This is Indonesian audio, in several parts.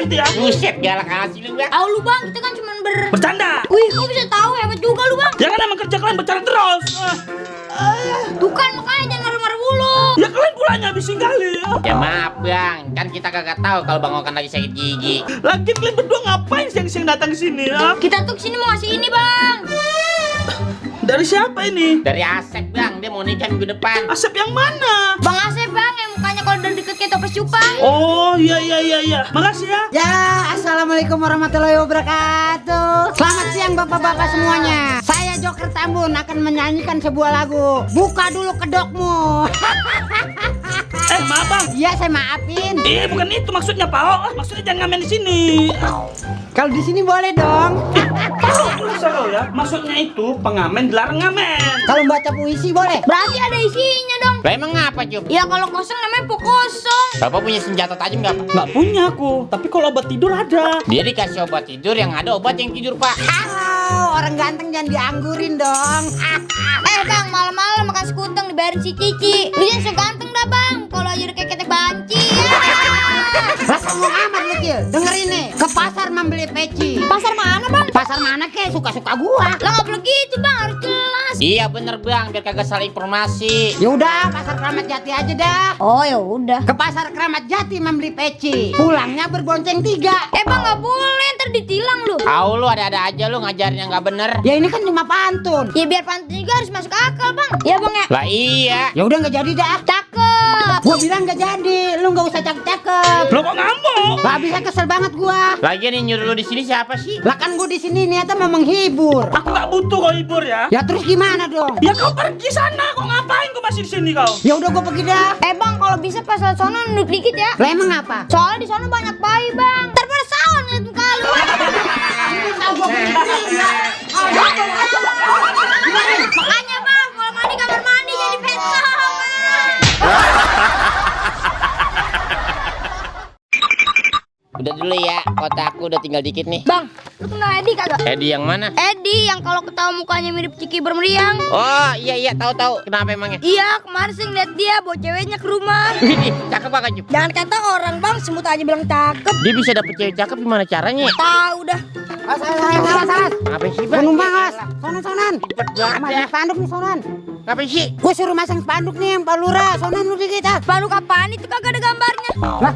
Ya. Buset, galak kasih lu, Bang. Tahu lu Bang, kita kan cuma bercanda. Wih, kok bisa tahu, hebat juga lu Bang. Ya kan emang kerja kalian bercanda terus. Tuh kan makanya jangan marah-marah mulu. Ya kalian pulangnya habisin kali ya. Ya maaf Bang, kan kita kagak tahu kalau Bang Okan lagi sakit gigi. Lagi kalian berdua ngapain siang-siang datang ke sini ya? Kita tuh kesini mau ngasih ini Bang. Dari siapa ini? Dari Asep Bang, dia mau nikah minggu depan. Asep yang mana? Bang Asep Bang, yang mukanya kalau dari deket kayak toples cupang. Oh iya. Makasih ya. Ya, assalamualaikum warahmatullahi wabarakatuh. Selamat siang bapak-bapak semuanya. Saya Joker Tambun akan menyanyikan sebuah lagu. Buka dulu kedokmu. Maaf Bang. Iya, saya maafin. Bukan itu maksudnya Pak. Oh, maksudnya jangan ngamen di sini. Kalau di sini boleh dong. Kalau ya, maksudnya itu pengamen dilarang ngamen. Kalau baca puisi boleh. Berarti ada isinya dong. Lah emang ngapa, Cup? Ya kalau kosong namanya kosong. Bapak punya senjata tajam nggak, Pak? Nggak punya aku, tapi kalau obat tidur ada. Dia dikasih obat tidur, yang ada obat yang tidur, Pak. Orang ganteng jangan dianggurin dong. Bang, malam-malam makan sekuteng dibayarin si Cici. Lu jangan so ganteng dah Bang. Kalau aja udah kayak ketek banci. Lah ngomong amat lu, Cil. Dengerin nih, ke pasar membeli peci. Pasar mana Bang? Pasar mana kek, suka-suka gua. Lah nggak boleh gitu Bang, harus jelas. Iya bener Bang, biar kagak salah informasi. Ya udah, pasar Kramat Jati aja dah. Oh ya udah. Ke pasar Kramat Jati membeli peci. Pulangnya berbonceng 3. Bang nggak boleh, ntar ditilang lu. Tahu lu ada-ada aja lu ngajarnya nggak bener. Ya ini kan cuma pantun. Ya biar pantun juga harus masuk akal Bang. Ya Bang ya. Lah iya. Ya udah nggak jadi dah. Cakep. Gua bilang nggak jadi, lu nggak usah cakep-cakep. Lo kok ngamuk? Gak bisa, kesel banget gua. Lagian yang nyuruh lu di sini siapa sih? Lah kan gua di sini niatnya mau menghibur. Aku nggak butuh kau hibur ya. Ya terus gimana dong? Ya kau pergi sana, kau ngapain kau masih di sini kau? Ya udah gua pergi dah. Bang kalau bisa pas lewat sono nunduk dikit ya. Lah emang apa? Soalnya di sono banyak bayi Bang. Ntar pada sahur ngeliat muka lu. Makanya Bang, kalau mandi kamar mandi jadi pencong Bang. Udah dulu ya, kota aku udah tinggal dikit nih. Bang, lu kenal Edi kagak? Edi yang mana? Edi yang kalau ketawa mukanya mirip Ciki Bermeriang. Oh iya tahu. Kenapa emangnya? Iya, kemarin sih ngeliat dia bawa ceweknya ke rumah. Widih, cakep banget Cup. Jangan kata orang Bang, semut aja bilang cakep. Dia bisa dapet cewek cakep gimana caranya? Tahu dah. Salah. Ngapain sih Bang? Penumpang as, sonan. Cepet banget Mana ya. spanduk nih sonan. Ngapain sih? Gua suruh masang spanduk nih, Pak Lurah. Sonan lu dikit ah. Spanduk apaan itu kagak ada gambarnya. Lah,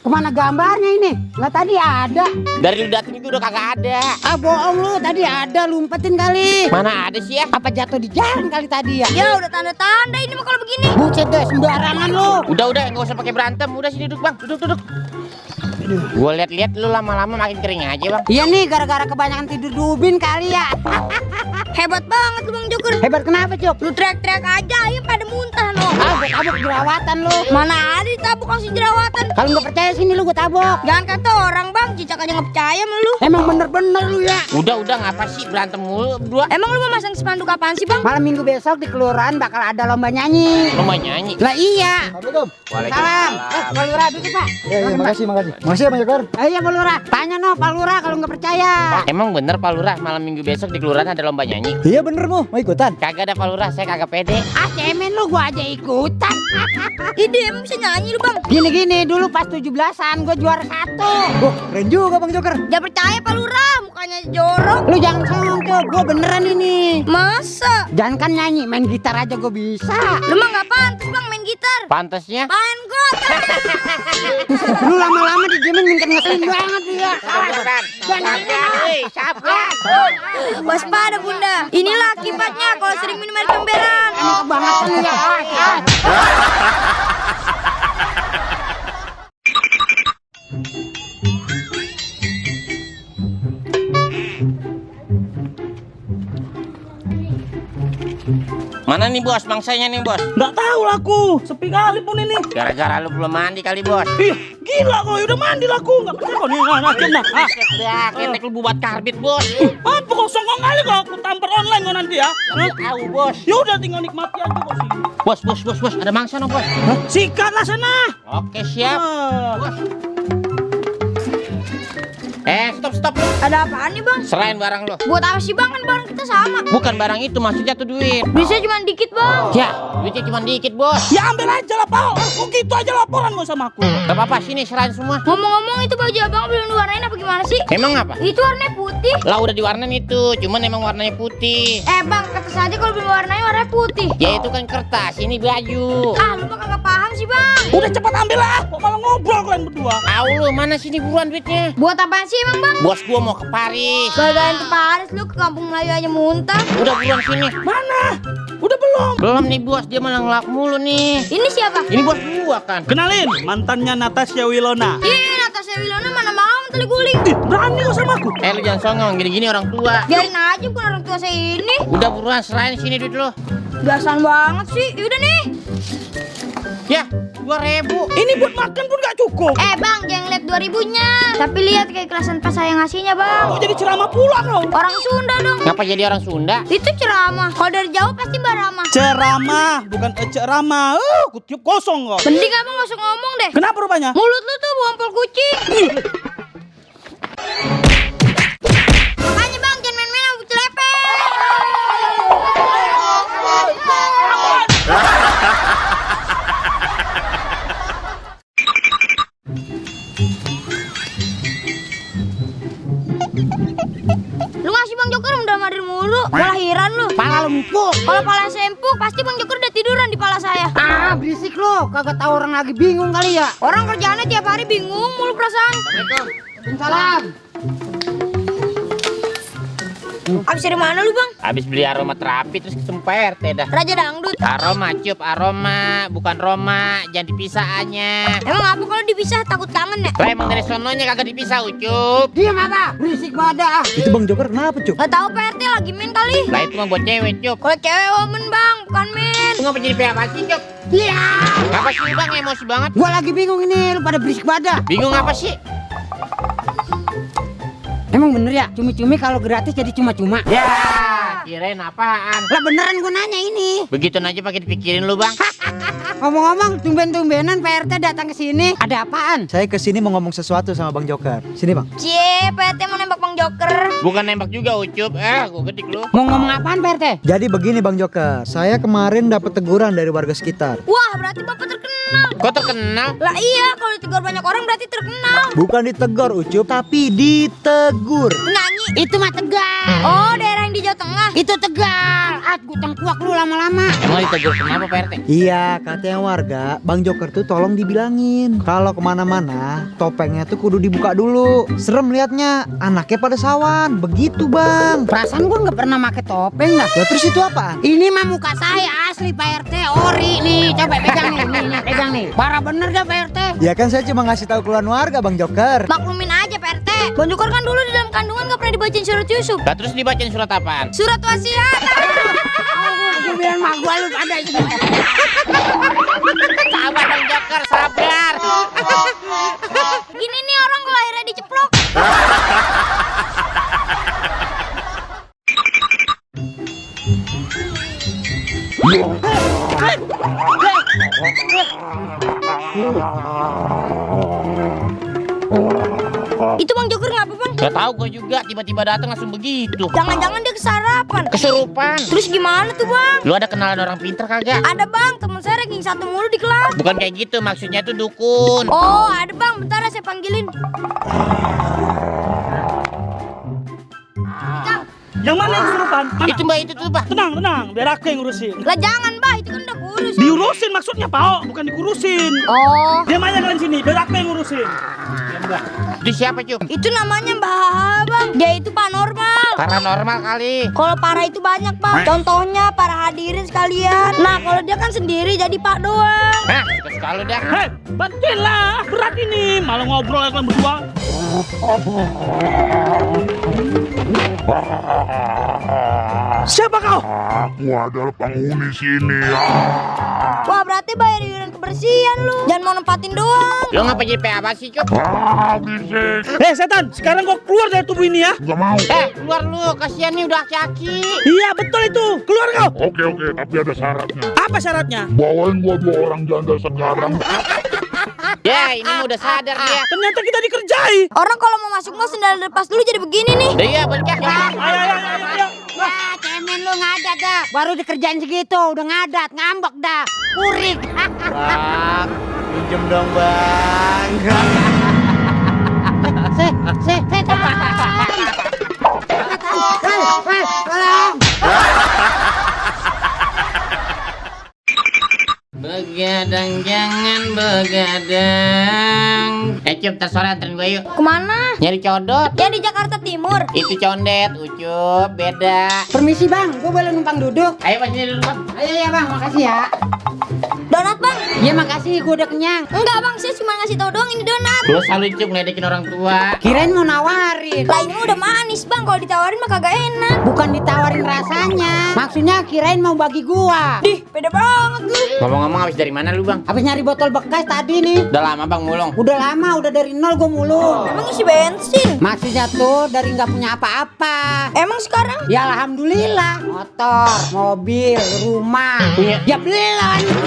kemana gambarnya ini? Lah tadi ada. Dari lu datang itu udah kagak ada. Ah bohong lu, tadi ada, lu umpetin kali. Mana ada sih ya? Apa jatuh di jalan kali tadi ya? Ya udah tanda-tanda ini mah kalau begini. Buset deh, sembarangan lu. Udah nggak usah pakai berantem. Udah sini duduk Bang, duduk. Gua lihat lu lama-lama makin kering aja Bang. Iya nih, gara-gara kebanyakan tidur di ubin kali ya. Hebat banget lu Bang Joker. Hebat kenapa, Cuk? Lu teriak-teriak aja, ayam pada muntah no. Ah, gue tabok jerawatan lu. Mana ada ditabuk langsung jerawatan. Kalau nggak percaya sini lu gue tabok. Jangan kata orang Bang, cicak aja nggak percaya sama lu. Emang bener-bener lu ya. Udah ngapa sih berantem mulu berdua? Emang lu mau masang spanduk apaan sih Bang? Malam minggu besok di kelurahan bakal ada lomba nyanyi. Lu mau nyanyi? Lah iya. Assalamualaikum. Salam. Pak Lurah duduk Pak. Iya, makasih. Makasih ya, Pak Jokor. Iya Pak Lurah. Tanya no Pak Lurah kalau nggak percaya. Emang bener Pak Lurah malam minggu besok di kelurahan ada lomba nyanyi? Iya bener mau ikutan. Kagak ada Pak Lurah, saya kagak pede. Ah cemen lu gua aja ikutan. Ide emang bisa nyanyi lu Bang? Gini dulu pas 17-an gua juara 1. Wah, keren juga Bang Joker. Jangan percaya Pak Lurah, mukanya jorok. Lu jangan sombong Cuk, gua beneran ini. Masa? Jangan kan nyanyi, main gitar aja gua bisa. Lu mah nggak pantas Bang main gitar. Pantasnya? Main got. Lu lama-lama dijamin mingkat ngeselin banget dia. Sabar. Waspada Bunda. Inilah akibatnya kalau sering minum air emberan. Emang kebangetan lu ya. Mana nih bos, mangsanya nih bos? Nggak tahu lah aku, sepi kali pun ini. Gara-gara lu belum mandi kali bos. Ih, gila kau, udah mandi lah aku. Nggak percaya kau nih, nah. Ya, ketek lu buat karbit bos. Apa kau songong kali kau, aku tampar online kau nanti ya. Tahu bos. Ya udah tinggal nikmati aja kau sih. Bos, ada mangsa no bos. Sikatlah sana. Oke siap. Ah. Bos. Stop. Ada apaan nih bang? Serain barang lo. Buat apa sih bang? Kan barang kita sama. Bukan barang itu, maksudnya tuh duit. Bisa cuma dikit bang. Ya, duitnya cuma dikit bos. Ya ambil aja lah Pak. Aku gitu aja laporan mau sama aku. Gak apa-apa, sini serain semua. Ngomong-ngomong itu baju abang belum diwarnain apa gimana sih? Emang apa? Itu warnanya putih. Lah udah diwarnain itu, cuman emang warnanya putih. Bang, kata saja kalau belum diwarnain warnanya putih. Ya itu kan kertas, ini baju. Lu mah kagak paham sih bang. Udah cepat ambil lah. Kok malah ngobrol kalian berdua. Tahu lu, mana sini buruan duitnya? Buat apaan sih emang bang? Bos gua mau ke Paris. Bagain ke Paris lu ke kampung Melayu aja muntah. Udah buruan sini. Mana? Udah belum? Belum nih bos, dia malah ngelak mulu nih. Ini siapa? Ini bos gua kan. Kenalin, mantannya Natasha Wilona. Natasha Wilona mana mau menteli guling. Ih, berani kau sama aku. Lu jangan songong, gini-gini orang tua. Biarin aja bukan orang tua saya ini. Udah buruan serain sini duit lo. Biasaan banget sih. Yaudah nih. Ya, 2.000. Ini buat makan pun gak cukup. Bang, jangan lihat 2.000-nya. Tapi lihat keikhlasan pas saya ngasihnya bang. Kok jadi ceramah pula kau? Orang Sunda dong. Ngapa jadi orang Sunda? Itu ceramah. Kalau dari jauh pasti barama. Ceramah, bukan ceramah. Aku tiup kosong kok. Mending abang gak usah ngomong deh. Kenapa rupanya? Mulut lu tuh bompol kucing. Makanya bang jangan main-main sama bucil lepek. Lu ngasih bang Joker udah madir mulu. Kelahiran lu. Pala lu empuk. Kalau pala saya empuk pasti bang Joker udah tiduran di pala saya. Berisik lo, kagak tahu orang lagi bingung kali ya. Orang kerjaannya tiap hari bingung mulu perasaan. Salam. Abis dari mana lu bang? Habis beli aroma terapi terus ketemu PRT dah. Raja Dangdut. Aroma cup, aroma bukan Roma, jangan dipisahannya. Emang apa kalau dipisah takut kangen ya? Lah emang dari sononya kagak dipisah ucup. Diam apa? Berisik badah. Itu Bang Joker kenapa, Cuk? Gak tahu PRT lagi main kali. Lah itu mah buat cewek cup. Kalau cewek woman bang, bukan main. Lu ngapa jadi PHP sih cup? Iya. Ngapa sih bang emosi banget? Gua lagi bingung ini, lu pada berisik badah. Bingung apa sih? Emang bener ya, cumi-cumi kalau gratis jadi cuma-cuma. Ya, kirain apaan? Lah beneran gua nanya ini. Begitu aja pakai dipikirin lu bang. Ngomong-ngomong, tumben-tumbenan PRT datang ke sini. Ada apaan? Saya kesini mau ngomong sesuatu sama Bang Joker. Sini, Bang. Cie, PRT mau nembak bang Joker. Bukan nembak juga ucup. Gua gedik lu. Mau ngomong apaan PRT? Jadi begini Bang Joker, saya kemarin dapat teguran dari warga sekitar. Wah, berarti bapak terkenal. Kok terkenal? Lah iya, kalau ditegur banyak orang berarti terkenal. Bukan ditegur Ucup, tapi ditegur. Nyanyi. Itu mah Tegal. Oh, daerah yang di Jawa Tengah. Itu Tegal. Gue tengkuak lu lama-lama. Emang ditegur kenapa PRT? Iya, katanya warga, Bang Joker tuh tolong dibilangin kalau kemana-mana topengnya tuh kudu dibuka dulu. Serem liatnya, anaknya pada sawan. Begitu Bang. Perasaan gua nggak pernah pakai topeng dah. Lah terus itu apaan? Ini mah muka saya asli Pak RT, ori nih. Coba pegang nih, pegang nih. Parah bener dah Pak RT. Ya kan saya cuma ngasih tahu keluhan warga Bang Joker. Maklumin aja PRT. Bang Joker kan dulu di dalam kandungan gak pernah dibacain surat Yusuf. Lah terus dibacain surat apaan? Surat wasiat. Gue bilang mah gua lu pada itu. Sabar Bang Joker, sabar. Gini nih orang kalau akhirnya diceplok. Itu Bang Joker ngapa bang? Gak tahu gue juga, tiba-tiba datang langsung begitu. Jangan-jangan dia kesarapan. Kesurupan. Terus gimana tuh bang? Lu ada kenalan orang pinter kagak? Ada bang, temen saya ranking 1 mulu di kelas. Bukan kayak gitu, maksudnya tuh dukun. Oh ada bang, bentar ya saya panggilin. Yang mana yang kesurupan? Mana? Itu mbak itu tuh mbak. Tenang, tenang, biar aku yang ngurusin. Lah jangan bah, itu kan udah kurus. Diurusin maksudnya, Pak, bukan dikurusin. Oh, Diam aja kalian sini, biar aku yang ngurusin. Itu siapa cuy? itu namanya Mbah bang. Dia itu paranormal. Paranormal kali. Kalau para itu banyak bang. Contohnya para hadirin sekalian. Nah kalau dia kan sendiri jadi pak doang. Hah, suka sekali dah. Hei, bantuin lah, berat ini. Malah ngobrol kalian berdua. Siapa kau? Aku adalah penghuni sini. Wah, berarti bayar iuran kebersihan lu. Jangan mau nempatin doang. Lo ngapa jadi apa sih, Cup? Bisik. Setan, sekarang kau keluar dari tubuh ini ya. Gak mau. Keluar lu, kasihan nih udah kaki. Iya, betul itu. Keluar kau. Oke, tapi ada syaratnya. Apa syaratnya? Bawain gua 2 orang janda sekarang. Ya, ini mah udah sadar dia. Ternyata kita dikerjai. Orang kalau mau masuk mall sendal lepas dulu jadi begini nih. Iya, balik Ayo. Wah, cemen lu ngadat dah. Baru dikerjain segitu, udah ngadat, ngambek dah. Purik. Bang, pinjem dong bang. Setan. Tolong. Begadang jangan begadang. Cup, ntar sore anterin gue yuk. Kemana? Nyari codot. Ya di Jakarta Timur. Itu condet, Ucup, beda. Permisi bang, gue boleh numpang duduk. Ayo mas, sini dulu bang. Ayo ya bang, makasih ya. Donat bang? Iya makasih, gue udah kenyang. Enggak bang, saya cuma ngasih tau doang ini donat. Lo selalu Cup ngeledekin orang tua. Kirain mau nawarin. Lah ini mah udah manis bang, kalau ditawarin mah kagak enak. Bukan ditawarin rasanya. Maksudnya kirain mau bagi gua. Dih, beda banget lu. Ngomong-ngomong habis dari mana lu bang? Habis nyari botol bekas tadi nih. Udah lama bang mulung. Udah lama, udah dari nol gua mulung. Emang isi bensin? Maksudnya tuh dari nggak punya apa-apa. Emang sekarang? Ya alhamdulillah. Motor, mobil, rumah. Punya. Ya belum.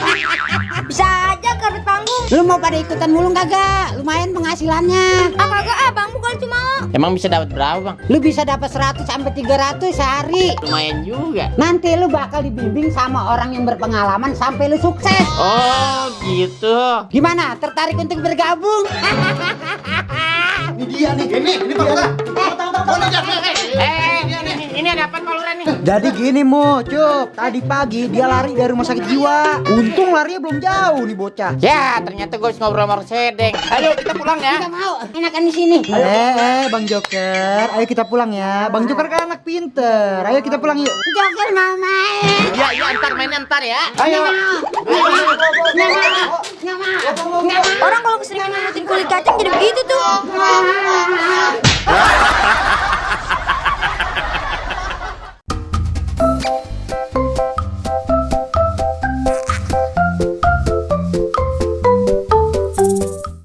Bisa aja karpet panggung. Lu mau pada ikutan mulung kagak? Lumayan penghasilannya. Ah kagak ah bang, bukan cuma. Emang bisa dapat berapa bang? Lu bisa dapat 100 sampai 300 sehari. Lumayan juga. Nanti lu bakal dibimbing sama orang yang berpengalaman sampai lu sukses. Oh gitu. Gimana? Tertarik untuk bergabung? Ini dia nih. Ini Bang. Ini ada apa Pak Lurah nih? Jadi gini Mo, Cup. Tadi pagi dia lari dari rumah sakit jiwa. Untung larinya belum jauh nih bocah. Ya, ternyata gue harus ngobrol sama orang sedeng. Ayo kita pulang ya. Nggak mau, enakan di sini. Bang Joker, ayo kita pulang ya. Bang Joker kan anak pinter. Ayo kita pulang yuk. Joker mau main. Ya, ntar mainnya ntar ya. Ayo. Nggak mau. Orang kalau keseringan ngikutin kulit kacang jadi begitu tuh.